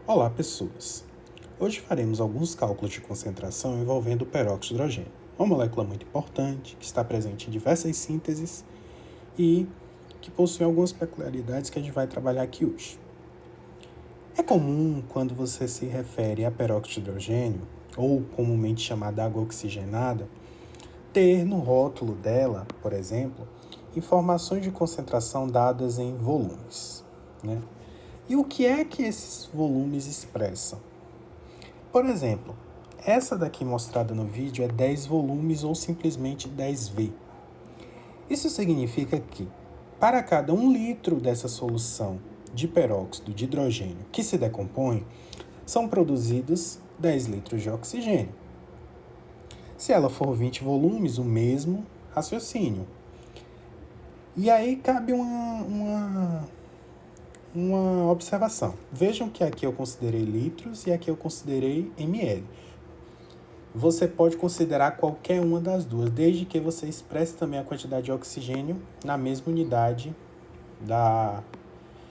Olá, pessoas! Hoje faremos alguns cálculos de concentração envolvendo o peróxido de hidrogênio, uma molécula muito importante que está presente em diversas sínteses e que possui algumas peculiaridades que a gente vai trabalhar aqui hoje. É comum, quando você se refere a peróxido de hidrogênio, ou comumente chamada água oxigenada, ter no rótulo dela, por exemplo, informações de concentração dadas em volumes, né? E o que é que esses volumes expressam? Por exemplo, essa daqui mostrada no vídeo é 10 volumes ou simplesmente 10V. Isso significa que, para cada 1 litro dessa solução de peróxido de hidrogênio que se decompõe, são produzidos 10 litros de oxigênio. Se ela for 20 volumes, o mesmo raciocínio. E aí cabe uma observação. Vejam que aqui eu considerei litros e aqui eu considerei ml. Você pode considerar qualquer uma das duas, desde que você expresse também a quantidade de oxigênio na mesma unidade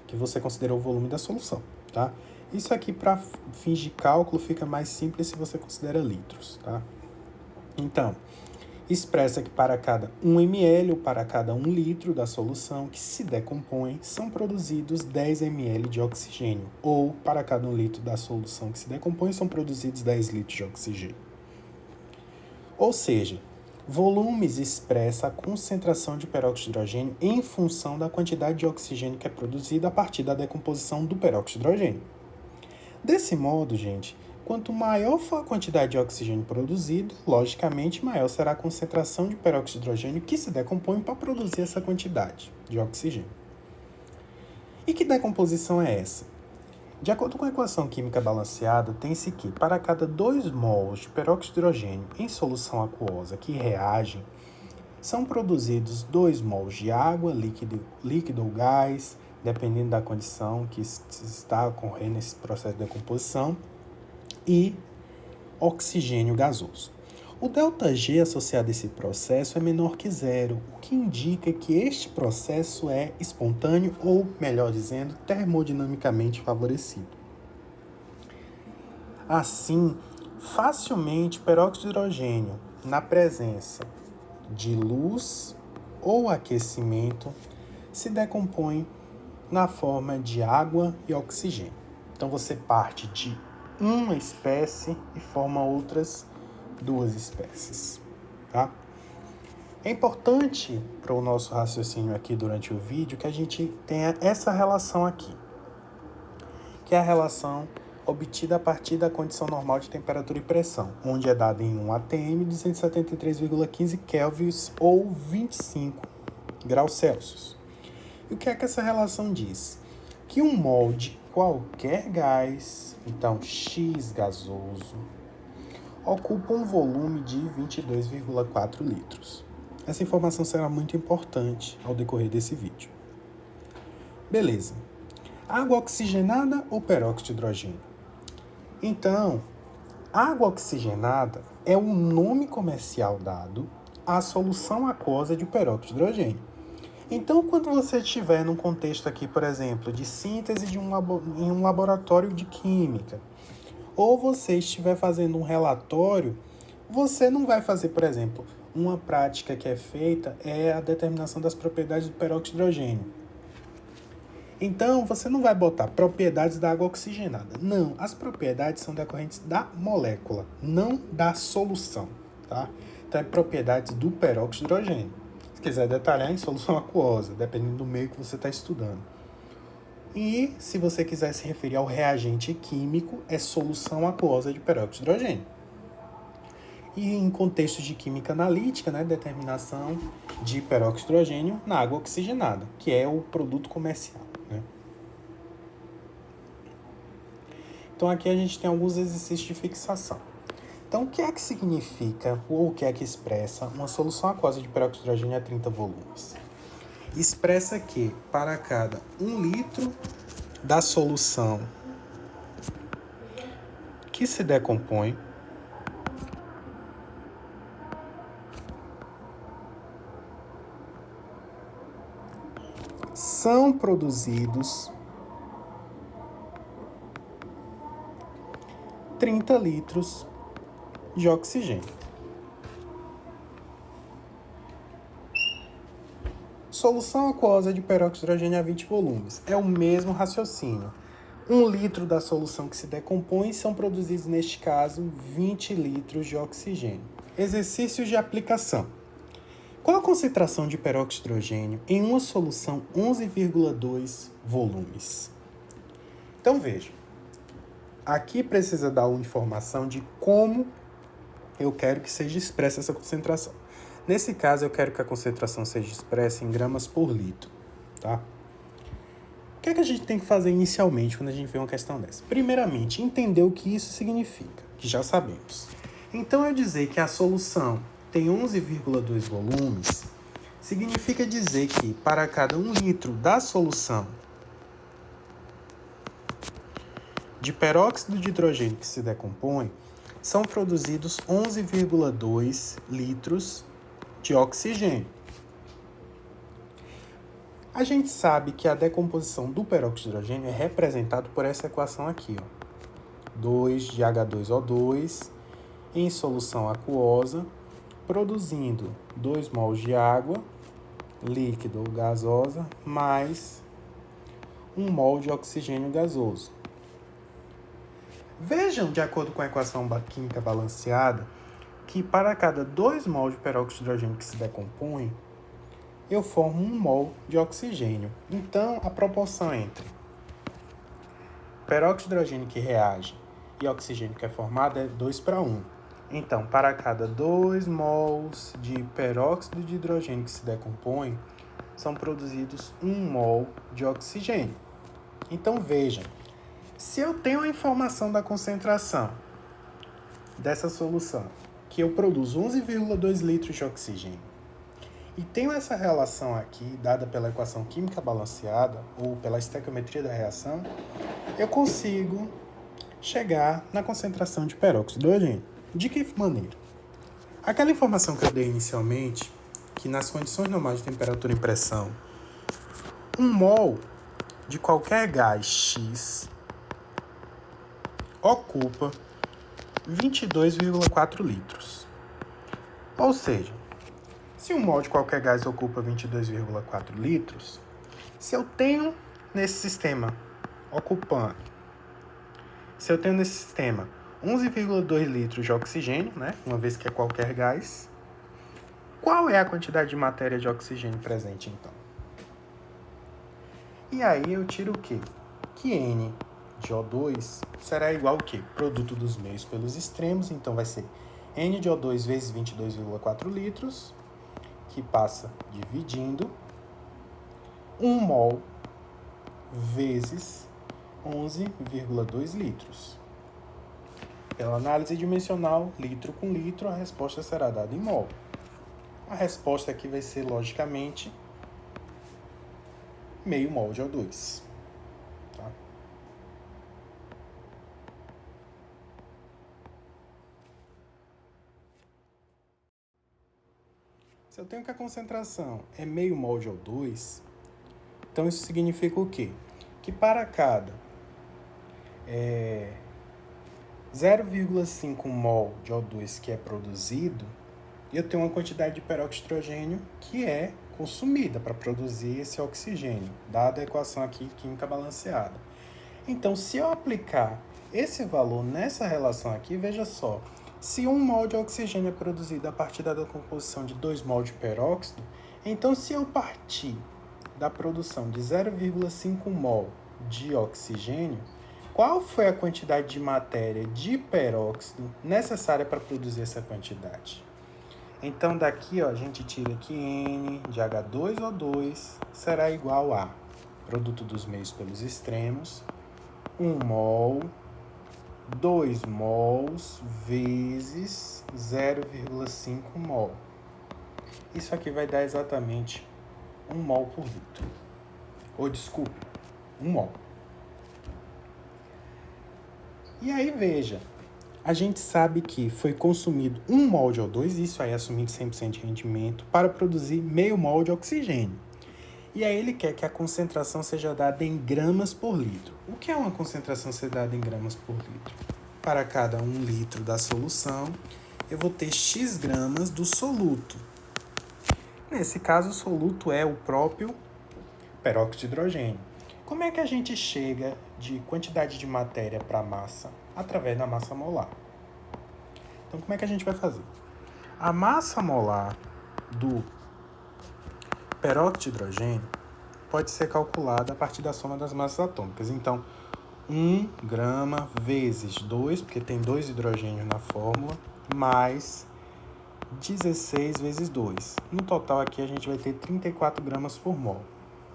que você considerou o volume da solução, tá? Isso aqui, para fins de cálculo, fica mais simples se você considera litros, tá? Então, expressa que para cada 1 ml ou para cada 1 litro da solução que se decompõe, são produzidos 10 ml de oxigênio, ou para cada 1 litro da solução que se decompõe, são produzidos 10 litros de oxigênio. Ou seja, volumes expressa a concentração de peróxido de hidrogênio em função da quantidade de oxigênio que é produzida a partir da decomposição do peróxido de hidrogênio. Desse modo, gente, quanto maior for a quantidade de oxigênio produzido, logicamente maior será a concentração de peróxido de hidrogênio que se decompõe para produzir essa quantidade de oxigênio. E que decomposição é essa? De acordo com a equação química balanceada, tem-se que, para cada 2 mols de peróxido de hidrogênio em solução aquosa que reagem, são produzidos 2 mols de água, líquido ou gás, dependendo da condição que está ocorrendo nesse processo de decomposição, e oxigênio gasoso. O ΔG associado a esse processo é menor que zero, o que indica que este processo é espontâneo ou, melhor dizendo, termodinamicamente favorecido. Assim, facilmente peróxido de hidrogênio, na presença de luz ou aquecimento, se decompõe na forma de água e oxigênio. Então você parte de uma espécie e forma outras 2 espécies, tá? É importante para o nosso raciocínio aqui durante o vídeo que a gente tenha essa relação aqui, que é a relação obtida a partir da condição normal de temperatura e pressão, onde é dada em 1 atm, 273,15 kelvins ou 25 graus Celsius. E o que é que essa relação diz? Que um mol de qualquer gás, então X gasoso, ocupa um volume de 22,4 litros. Essa informação será muito importante ao decorrer desse vídeo. Beleza. Água oxigenada ou peróxido de hidrogênio? Então, água oxigenada é o nome comercial dado à solução aquosa de peróxido de hidrogênio. Então, quando você estiver num contexto aqui, por exemplo, de síntese em um laboratório de química, ou você estiver fazendo um relatório, você não vai fazer, por exemplo, uma prática que é feita é a determinação das propriedades do peróxido de hidrogênio. Então, você não vai botar propriedades da água oxigenada. Não, as propriedades são decorrentes da molécula, não da solução, tá? Então, é propriedades do peróxido de hidrogênio. Se quiser detalhar, em solução aquosa, dependendo do meio que você está estudando. E, se você quiser se referir ao reagente químico, é solução aquosa de peróxido de hidrogênio. E em contextos de química analítica, né, determinação de peróxido de hidrogênio na água oxigenada, que é o produto comercial, né? Então aqui a gente tem alguns exercícios de fixação. Então o que é que significa ou o que é que expressa uma solução aquosa de peróxido de hidrogênio a 30 volumes? Expressa que para cada 1 litro da solução que se decompõe, são produzidos 30 litros de oxigênio. Solução aquosa de peróxido de hidrogênio a 20 volumes. É o mesmo raciocínio. 1 litro da solução que se decompõe são produzidos, neste caso, 20 litros de oxigênio. Exercícios de aplicação. Qual a concentração de peróxido de hidrogênio em uma solução 11,2 volumes? Então veja, aqui precisa dar uma informação de como eu quero que seja expressa essa concentração. Nesse caso, eu quero que a concentração seja expressa em gramas por litro, tá? O que é que a gente tem que fazer inicialmente quando a gente vê uma questão dessa? Primeiramente, entender o que isso significa, que já sabemos. Então, eu dizer que a solução tem 11,2 volumes, significa dizer que para cada 1 litro da solução de peróxido de hidrogênio que se decompõe, são produzidos 11,2 litros de oxigênio. A gente sabe que a decomposição do peróxido de hidrogênio é representado por essa equação aqui, ó. 2 de H2O2 em solução aquosa, produzindo 2 mols de água, líquido ou gasosa, mais 1 mol de oxigênio gasoso. Vejam, de acordo com a equação química balanceada, que para cada 2 mol de peróxido de hidrogênio que se decompõe, eu formo 1 mol de oxigênio. Então, a proporção entre peróxido de hidrogênio que reage e oxigênio que é formado é 2:1. Então, para cada 2 mols de peróxido de hidrogênio que se decompõe, são produzidos 1 mol de oxigênio. Então, vejam, se eu tenho a informação da concentração dessa solução, que eu produzo 11,2 litros de oxigênio, e tenho essa relação aqui, dada pela equação química balanceada, ou pela estequiometria da reação, eu consigo chegar na concentração de peróxido de hidrogênio. De que maneira? Aquela informação que eu dei inicialmente, que nas condições normais de temperatura e pressão, 1 mol de qualquer gás X ocupa 22,4 litros. Ou seja, se 1 mol de qualquer gás ocupa 22,4 litros, se eu tenho nesse sistema ocupando, se eu tenho nesse sistema 11,2 litros de oxigênio, né, uma vez que é qualquer gás, qual é a quantidade de matéria de oxigênio presente, então? E aí eu tiro o quê? Que N de O2 será igual ao quê? Produto dos meios pelos extremos, então vai ser N de O2 vezes 22,4 litros, que passa dividindo 1 mol vezes 11,2 litros. Pela análise dimensional, litro com litro, a resposta será dada em mol. A resposta aqui vai ser, logicamente, meio mol de O2. Tá? Se eu tenho que a concentração é meio mol de O2, então isso significa o quê? Que para cada 0,5 mol de O2 que é produzido, eu tenho uma quantidade de peróxido de hidrogênio que é consumida para produzir esse oxigênio, dada a equação aqui química balanceada. Então, se eu aplicar esse valor nessa relação aqui, veja só, se 1 mol de oxigênio é produzido a partir da decomposição de 2 mol de peróxido, então se eu partir da produção de 0,5 mol de oxigênio, qual foi a quantidade de matéria de peróxido necessária para produzir essa quantidade? Então, daqui a gente tira que N de H2O2 será igual a produto dos meios pelos extremos, 1 mol, 2 mols vezes 0,5 mol. Isso aqui vai dar exatamente 1 mol por litro. Ou, desculpe, 1 mol. E aí, veja, a gente sabe que foi consumido 1 mol de O2, isso aí assumindo 100% de rendimento, para produzir meio mol de oxigênio. E aí ele quer que a concentração seja dada em gramas por litro. O que é uma concentração ser dada em gramas por litro? para cada 1 litro da solução, eu vou ter X gramas do soluto. Nesse caso, o soluto é o próprio peróxido de hidrogênio. Como é que a gente chega de quantidade de matéria para massa? Através da massa molar. Então, como é que a gente vai fazer? A massa molar do peróxido de hidrogênio pode ser calculada a partir da soma das massas atômicas. Então, 1 grama vezes 2, porque tem 2 hidrogênios na fórmula, mais 16 vezes 2. No total aqui a gente vai ter 34 gramas por mol.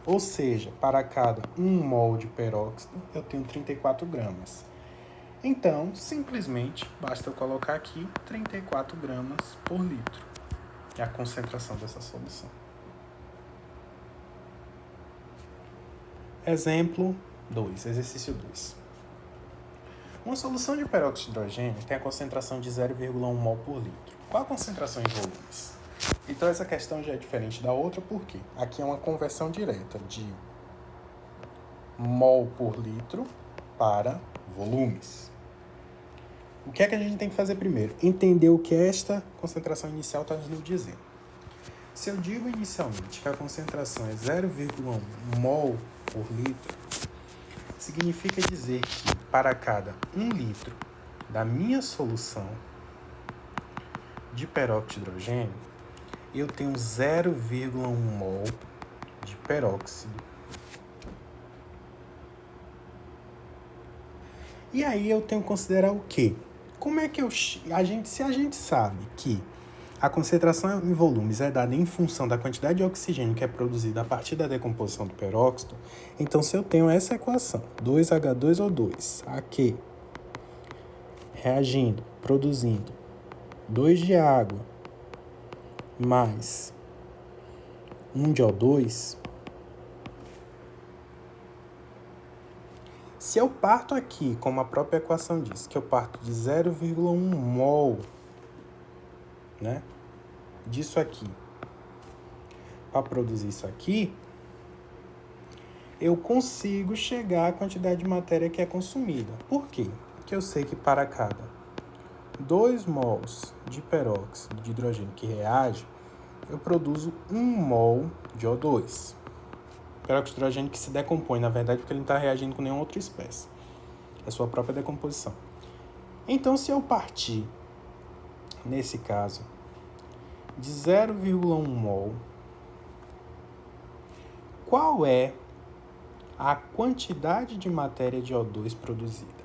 Ou seja, para cada 1 mol de peróxido, eu tenho 34 gramas. Então, simplesmente, basta eu colocar aqui 34 gramas por litro. É a concentração dessa solução. Exemplo 2, exercício 2. Uma solução de peróxido de hidrogênio tem a concentração de 0,1 mol por litro. Qual a concentração em volumes? Então essa questão já é diferente da outra, porque aqui é uma conversão direta de mol por litro para volumes. O que é que a gente tem que fazer primeiro? Entender o que esta concentração inicial está nos dizendo. Se eu digo inicialmente que a concentração é 0,1 mol por litro, significa dizer que para cada 1 litro da minha solução de peróxido de hidrogênio, eu tenho 0,1 mol de peróxido. E aí eu tenho que considerar o quê? Como é que se a gente sabe que a concentração em volumes é dada em função da quantidade de oxigênio que é produzida a partir da decomposição do peróxido, então se eu tenho essa equação, 2H2O2, aqui, reagindo, produzindo 2 de água mais 1 de O2, se eu parto aqui, como a própria equação diz, que eu parto de 0,1 mol, né, disso aqui, para produzir isso aqui, eu consigo chegar à quantidade de matéria que é consumida. Por quê? Porque eu sei que para cada 2 mols de peróxido de hidrogênio que reage, eu produzo 1 mol de O2. Peróxido de hidrogênio que se decompõe, na verdade, porque ele não está reagindo com nenhuma outra espécie. É sua própria decomposição. Então, se eu partir, nesse caso, de 0,1 mol, qual é a quantidade de matéria de O2 produzida?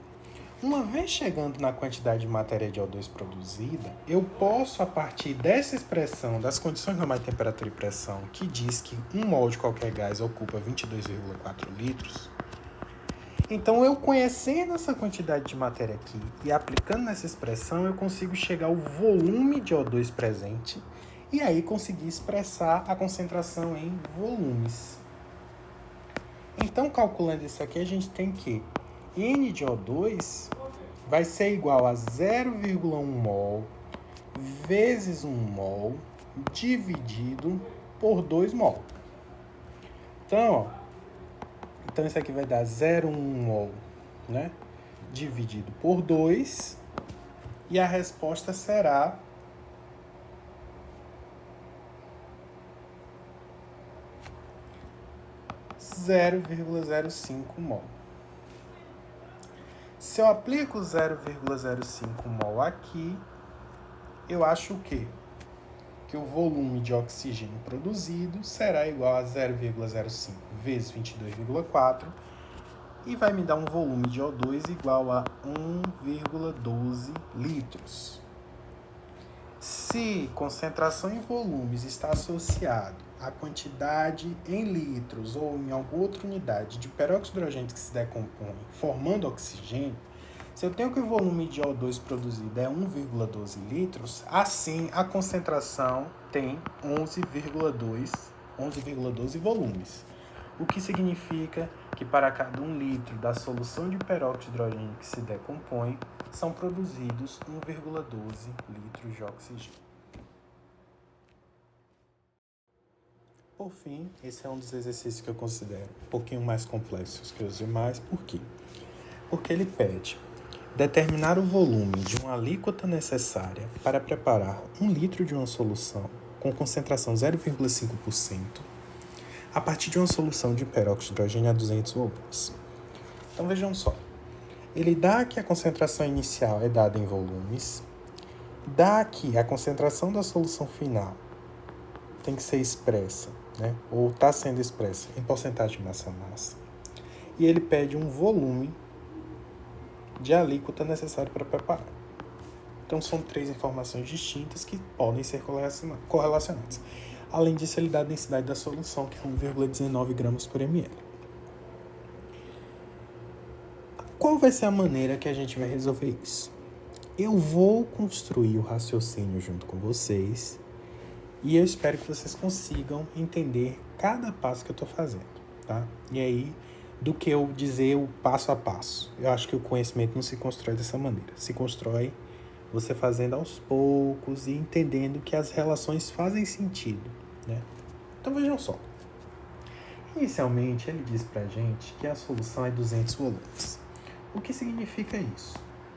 Uma vez chegando na quantidade de matéria de O2 produzida, eu posso, a partir dessa expressão das condições normais de temperatura e pressão, que diz que 1 mol de qualquer gás ocupa 22,4 litros, então eu conhecendo essa quantidade de matéria aqui e aplicando nessa expressão, eu consigo chegar ao volume de O2 presente e aí conseguir expressar a concentração em volumes. Então, calculando isso aqui, a gente tem que N de O2 vai ser igual a 0,1 mol vezes 1 mol dividido por 2 mol. Então, isso aqui vai dar 0,1 mol, né, dividido por 2, e a resposta será 0,05 mol. Se eu aplico 0,05 mol aqui, eu acho o quê? Que o volume de oxigênio produzido será igual a 0,05 vezes 22,4 e vai me dar um volume de O2 igual a 1,12 litros. Se concentração em volumes está associado à quantidade em litros ou em alguma outra unidade de peróxido de hidrogênio que se decompõe formando oxigênio, se eu tenho que o volume de O2 produzido é 1,12 litros, assim a concentração tem 11,12 volumes. O que significa que para cada 1 litro da solução de peróxido de hidrogênio que se decompõe, são produzidos 1,12 litros de oxigênio. Por fim, esse é um dos exercícios que eu considero um pouquinho mais complexos que os demais. Por quê? Porque ele pede determinar o volume de uma alíquota necessária para preparar 1 litro de uma solução com concentração 0,5% a partir de uma solução de peróxido de hidrogênio a 200 volumes. Então vejam só, ele dá que a concentração inicial é dada em volumes, dá que a concentração da solução final tem que ser expressa, né? Ou está sendo expressa em porcentagem de massa-massa, e ele pede um volume de alíquota necessário para preparar. Então, são 3 informações distintas que podem ser correlacionadas. Além disso, ele dá a densidade da solução, que é 1,19 gramas por ml. Qual vai ser a maneira que a gente vai resolver isso? Eu vou construir o raciocínio junto com vocês e eu espero que vocês consigam entender cada passo que eu estou fazendo, tá? E aí, do que eu dizer o passo a passo. Eu acho que o conhecimento não se constrói dessa maneira. Se constrói você fazendo aos poucos e entendendo que as relações fazem sentido, né? Então vejam só. Inicialmente ele diz pra gente que a solução é 200 volumes. O que significa isso?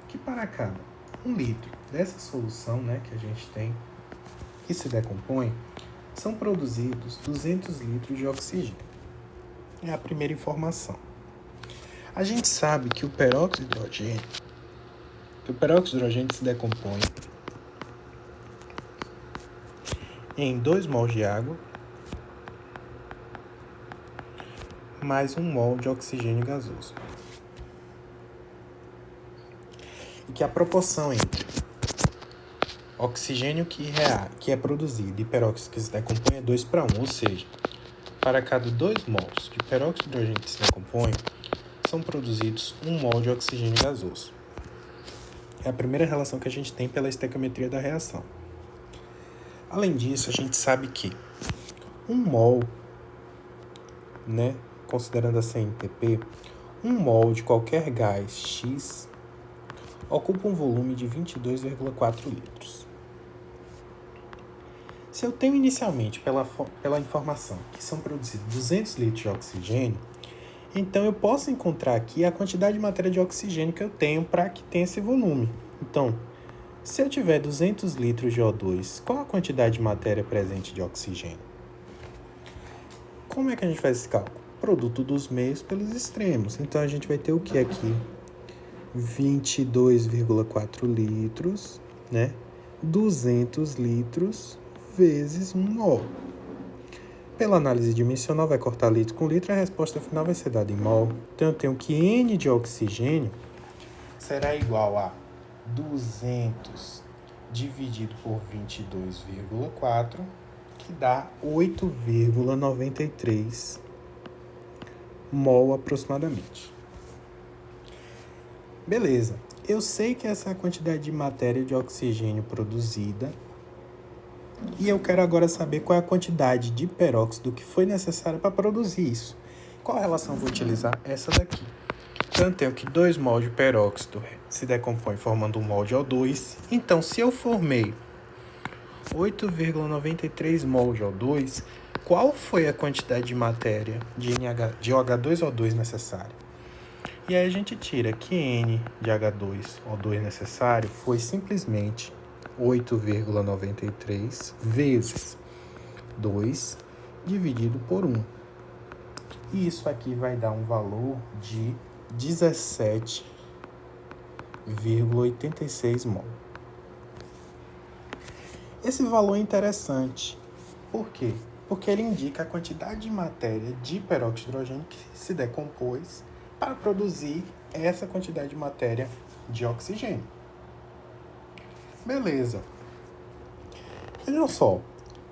Que para cada 1 litro dessa solução, né, que a gente tem, que se decompõe, são produzidos 200 litros de oxigênio. É a primeira informação. A gente sabe que o peróxido de hidrogênio se decompõe em 2 mols de água mais 1 mol de oxigênio gasoso. E que a proporção entre oxigênio que é produzido e peróxido que se decompõe é 2:1, ou seja, para cada 2 mols de peróxido de hidrogênio que se decompõe, são produzidos 1 mol de oxigênio gasoso. É a primeira relação que a gente tem pela estequiometria da reação. Além disso, a gente sabe que 1 mol, né, considerando a CNTP, 1 mol de qualquer gás X ocupa um volume de 22,4 litros. Se eu tenho inicialmente, pela informação, que são produzidos 200 litros de oxigênio, então eu posso encontrar aqui a quantidade de matéria de oxigênio que eu tenho para que tenha esse volume. Então, se eu tiver 200 litros de O2, qual a quantidade de matéria presente de oxigênio? Como é que a gente faz esse cálculo? Produto dos meios pelos extremos. Então, a gente vai ter o que aqui? 22,4 litros, né? 200 litros vezes 1 mol. Pela análise dimensional, vai cortar litro com litro, a resposta final vai ser dada em mol. Então, eu tenho que N de oxigênio será igual a 200 dividido por 22,4, que dá 8,93 mol aproximadamente. Beleza, eu sei que essa é a quantidade de matéria de oxigênio produzida e eu quero agora saber qual é a quantidade de peróxido que foi necessária para produzir isso. Qual relação eu vou utilizar? Essa daqui. Então, eu tenho que 2 mol de peróxido se decompõe formando 1 mol de O2. Então, se eu formei 8,93 mol de O2, qual foi a quantidade de matéria de OH2O2 necessária? E aí a gente tira que N de H2O2 necessário foi simplesmente 8,93 vezes 2 dividido por 1. E isso aqui vai dar um valor de 17,86 mol. Esse valor é interessante. Por quê? Porque ele indica a quantidade de matéria de peróxido de hidrogênio que se decompôs para produzir essa quantidade de matéria de oxigênio. Beleza. Olha só,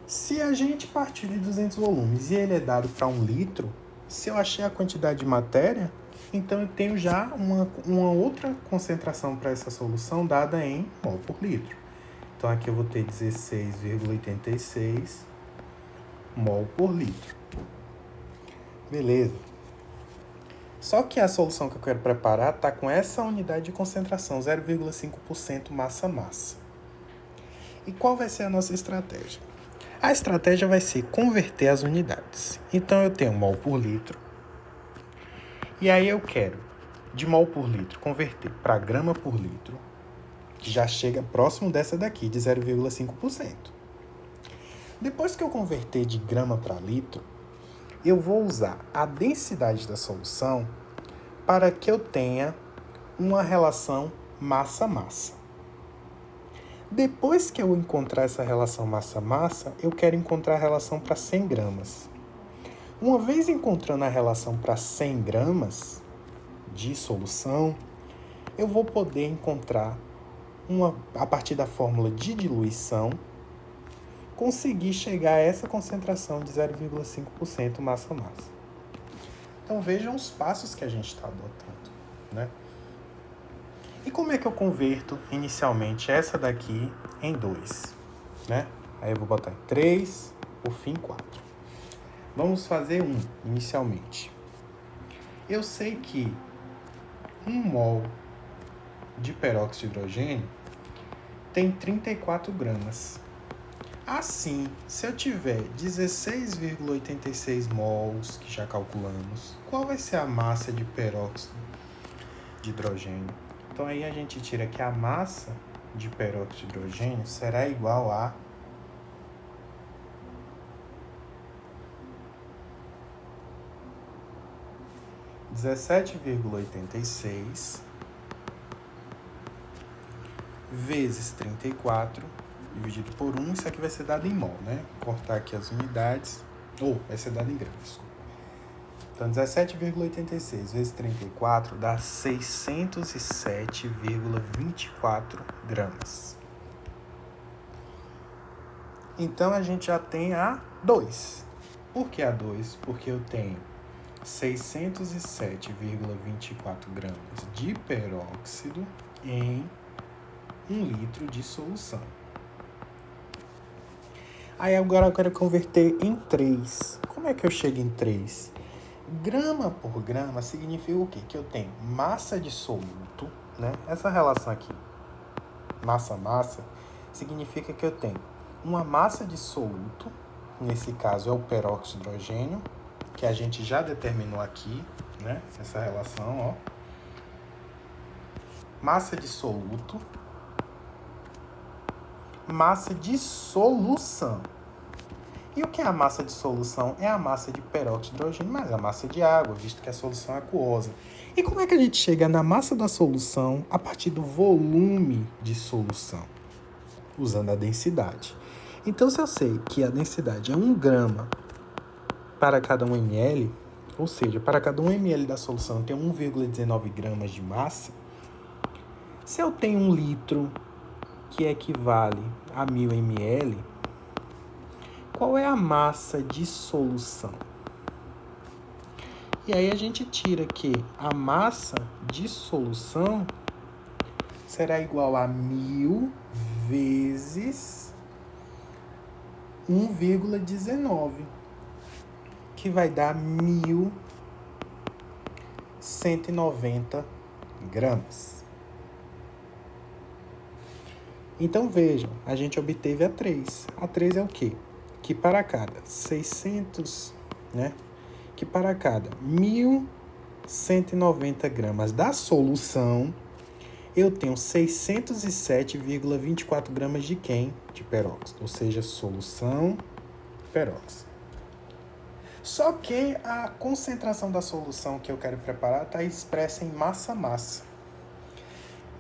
se a gente partir de 200 volumes e ele é dado para 1 litro, se eu achei a quantidade de matéria, então eu tenho já uma outra concentração para essa solução dada em mol por litro. Então aqui eu vou ter 16,86 mol por litro. Beleza. Só que a solução que eu quero preparar está com essa unidade de concentração, 0,5% massa-massa. E qual vai ser a nossa estratégia? A estratégia vai ser converter as unidades. Então, eu tenho mol por litro. E aí eu quero de mol por litro, converter para grama por litro, que já chega próximo dessa daqui, de 0,5%. Depois que eu converter de grama para litro, eu vou usar a densidade da solução para que eu tenha uma relação massa-massa. Depois que eu encontrar essa relação massa-massa, eu quero encontrar a relação para 100 gramas. Uma vez encontrando a relação para 100 gramas de solução, eu vou poder encontrar, a partir da fórmula de diluição, conseguir chegar a essa concentração de 0,5% massa-massa. Então vejam os passos que a gente está adotando, né? E como é que eu converto inicialmente essa daqui em 2? Né? Aí eu vou botar em 3, por fim 4. Vamos fazer 1 inicialmente. Eu sei que 1 mol de peróxido de hidrogênio tem 34 gramas. Assim, se eu tiver 16,86 mols, que já calculamos, qual vai ser a massa de peróxido de hidrogênio? Então aí a gente tira que a massa de peróxido de hidrogênio será igual a 17,86 vezes 34 dividido por 1, isso aqui vai ser dado em mol, né? Vou cortar aqui as unidades, vai ser dado em gramas. Então, 17,86 vezes 34 dá 607,24 gramas. Então, a gente já tem a 2. Por que a 2? Porque eu tenho 607,24 gramas de peróxido em 1 litro de solução. Aí agora eu quero converter em 3. Como é que eu chego em 3? Grama por grama significa o quê? Que eu tenho massa de soluto, né? Essa relação aqui, massa-massa, significa que eu tenho uma massa de soluto, nesse caso é o peróxido de hidrogênio, que a gente já determinou aqui, né? Essa relação, ó. Massa de soluto, massa de solução. E o que é a massa de solução? É a massa de peróxido de hidrogênio mais a massa de água, visto que a solução é aquosa. E como é que a gente chega na massa da solução a partir do volume de solução? Usando a densidade. Então, se eu sei que a densidade é 1 grama para cada 1 ml, ou seja, para cada 1 ml da solução tem 1,19 gramas de massa, se eu tenho 1 litro que equivale a 1000 ml, qual é a massa de solução? E aí a gente tira que a massa de solução será igual a 1000 vezes 1,19, que vai dar 1.190 gramas. Então vejam, a gente obteve a 3. A 3 é o quê? Que para cada 600, né? Que para cada 1.190 gramas da solução, eu tenho 607,24 gramas de quem? De peróxido, ou seja, solução peróxido. Só que a concentração da solução que eu quero preparar está expressa em massa-massa.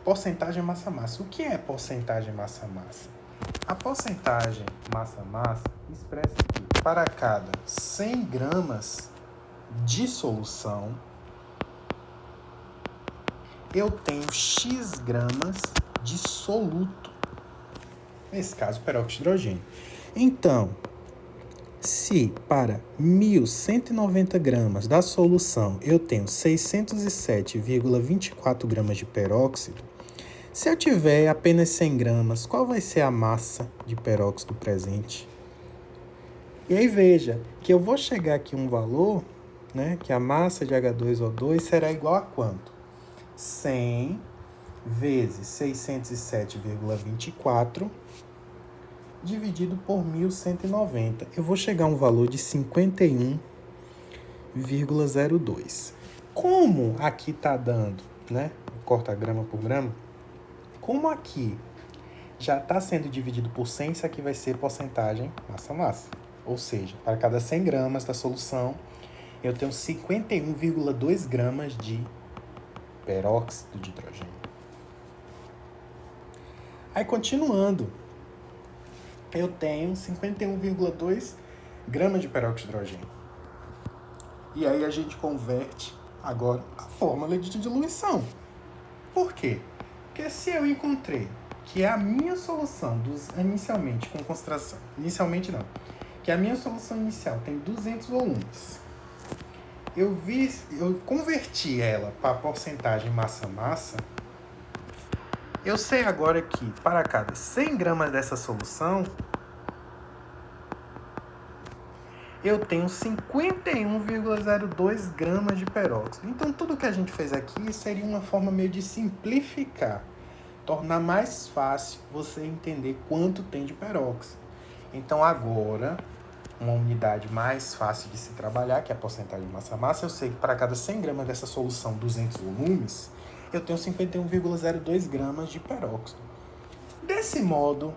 Porcentagem massa-massa. O que é porcentagem massa-massa? A porcentagem massa-massa expressa que para cada 100 gramas de solução, eu tenho X gramas de soluto. Nesse caso, peróxido de hidrogênio. Então, se para 1.190 gramas da solução eu tenho 607,24 gramas de peróxido, se eu tiver apenas 100 gramas, qual vai ser a massa de peróxido presente? E aí veja que eu vou chegar aqui um valor, né, que a massa de H2O2 será igual a quanto? 100 vezes 607,24 dividido por 1.190. Eu vou chegar a um valor de 51,02. Como aqui está dando, né? Corta grama por grama. Como aqui já está sendo dividido por 100, isso aqui vai ser porcentagem massa-massa. Ou seja, para cada 100 gramas da solução, eu tenho 51,2 gramas de peróxido de hidrogênio. Aí, continuando, eu tenho 51,2 gramas de peróxido de hidrogênio. E aí a gente converte agora a fórmula de diluição. Por quê? Porque se eu encontrei que a minha solução, inicialmente com concentração, que a minha solução inicial tem 200 volumes, eu converti ela para a porcentagem massa-massa, eu sei agora que para cada 100 gramas dessa solução, eu tenho 51,02 gramas de peróxido. Então, tudo que a gente fez aqui seria uma forma meio de simplificar, tornar mais fácil você entender quanto tem de peróxido. Então, agora, uma unidade mais fácil de se trabalhar, que é a porcentagem de massa-massa, eu sei que para cada 100 gramas dessa solução, 200 volumes, eu tenho 51,02 gramas de peróxido. Desse modo,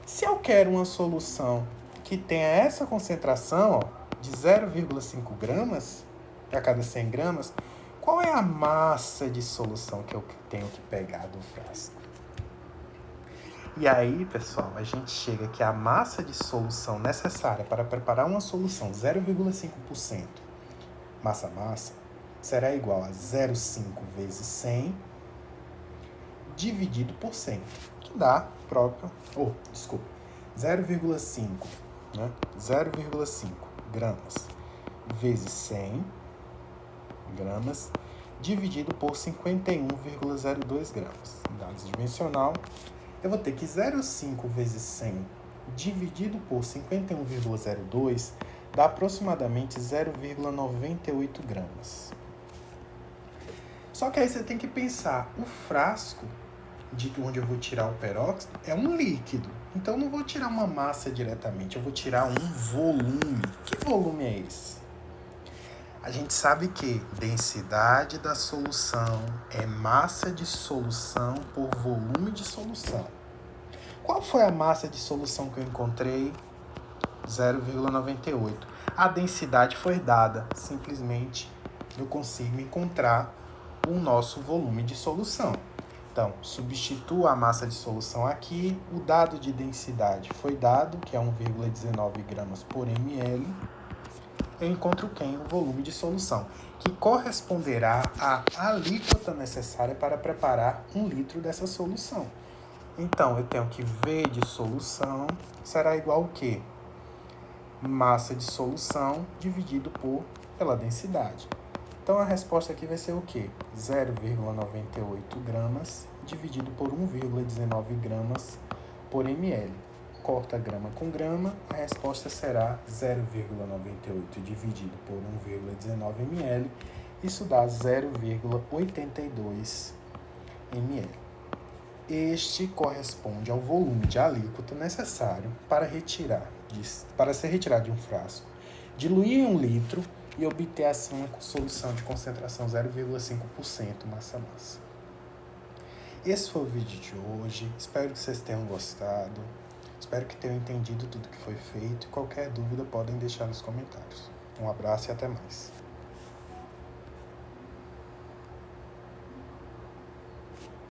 se eu quero uma solução que tenha essa concentração, ó, de 0,5 gramas para cada 100 gramas, qual é a massa de solução que eu tenho que pegar do frasco? E aí, pessoal, a gente chega que a massa de solução necessária para preparar uma solução 0,5% massa-massa será igual a 0,5 vezes 100 dividido por 100, que dá 0,5, né? 0,5 gramas vezes 100 gramas dividido por 51,02 gramas. Dados dimensional, eu vou ter que 0,5 vezes 100 dividido por 51,02 dá aproximadamente 0,98 gramas. Só que aí você tem que pensar, o frasco de onde eu vou tirar o peróxido é um líquido. Então eu não vou tirar uma massa diretamente, eu vou tirar um volume. Que volume é esse? A gente sabe que densidade da solução é massa de solução por volume de solução. Qual foi a massa de solução que eu encontrei? 0,98. A densidade foi dada, simplesmente eu consigo encontrar o nosso volume de solução. Então, substituo a massa de solução aqui, o dado de densidade foi dado, que é 1,19 gramas por ml. Eu encontro o volume de solução, que corresponderá à alíquota necessária para preparar 1 litro dessa solução. Então, eu tenho que V de solução será igual ao quê? Massa de solução dividido pela densidade. Então, a resposta aqui vai ser o quê? 0,98 gramas dividido por 1,19 gramas por ml. Corta grama com grama, a resposta será 0,98 dividido por 1,19 ml. Isso dá 0,82 ml. Este corresponde ao volume de alíquota necessário para ser retirado de um frasco, diluir em 1 litro e obter assim uma solução de concentração 0,5% massa-massa. Esse foi o vídeo de hoje, espero que vocês tenham gostado, espero que tenham entendido tudo que foi feito e qualquer dúvida podem deixar nos comentários. Um abraço e até mais.